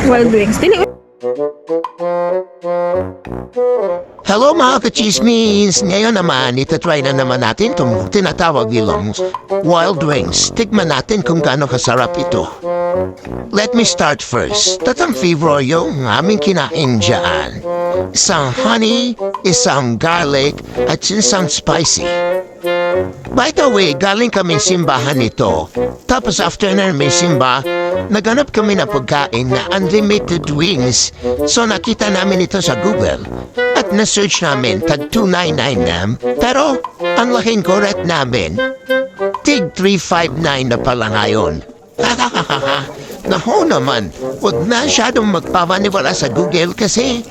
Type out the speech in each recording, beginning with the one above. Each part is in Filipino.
Wild wings. Dili. Hello mga kachismis! Ngayon naman, itatry na naman natin itong tinatawag nilang wild wings. Tignan natin kung gaano kasarap ito. Let me start first. Tatang flavor yung aming kinain dyan. Isang honey, isang garlic, at isang spicy. By the way, galing kaming simbahan nito. Tapos after na may simba, naganap kami ng pagkain na unlimited wings. So nakita namin ito sa Google. At na-search namin, tag 299 na. Pero, ang laking correct namin, tig 359 na pala ngayon. Naho naman, huwag na masyadong magpapaniwala sa Google kasi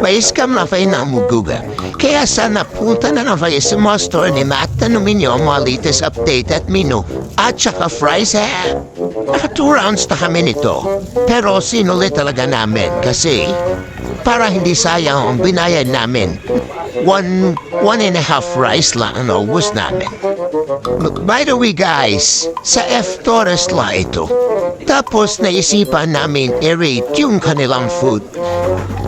may scam na kayo na mo Google. Kaya sana punta na na kayo sa mga store ni Matt, tanungin niyo ang mga latest update at menu. At saka fries Naka 2 rounds na kami nito. Pero sinulit talaga namin kasi para hindi sayang ang binayad namin. One and a half rice lang ang naubos namin. By the way guys, sa F. Torres la ito. Tapos naisipan namin i-rate yung kanilang food.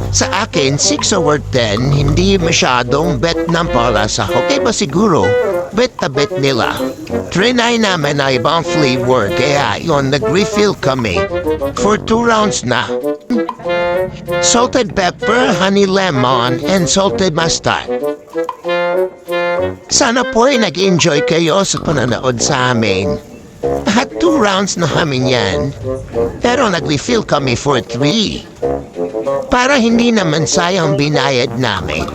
Sa akin, 6 over 10, hindi masyadong bet ng palasa. Okay ba siguro? Bet na bet nila. Trinay namin na ibang flavor, kaya yun, nag-refill kami. For 2 rounds na. Salted pepper, honey lemon, and salted mustard. Sana po ay nag-enjoy kayo sa pananood sa amin. At 2 rounds na kami yan. Pero nag-refill kami for 3. Para hindi naman sayang binayad namin.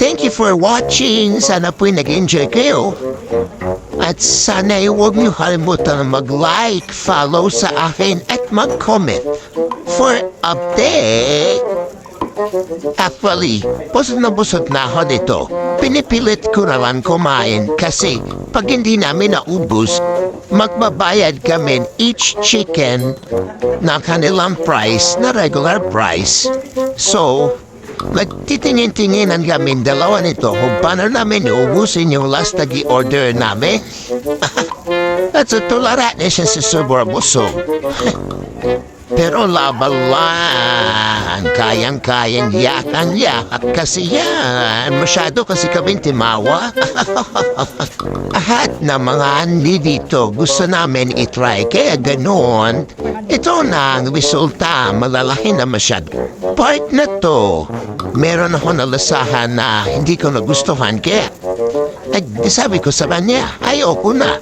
Thank you for watching. Sana po'y nag-enjoy kayo. At sana huwag niyo kalimutan mag-like, follow sa akin at mag-comment for update. Actually, busog na ako dito. Pinipilit ko na lang kumain kasi pag hindi namin naubos, magbabayad kami each chicken na kanilang price na regular price. So, nagtitingin-tinginan kami dalawa nito kung paano namin uubusin yung last na order namin. At sa tularat na siya sa sobrang busog. Pero laban lang, kayang-kayang yakan-yakat kasi yan. Masyado kasi kaming timawa. Lahat ng mga hindi dito gusto namin itry, kaya ganoon. Ito na ang resulta, malalaki na masyado. Part na to, meron ako nalasahan na hindi ko nagustuhan, kaya sabi ko sa kanya, ayoko na.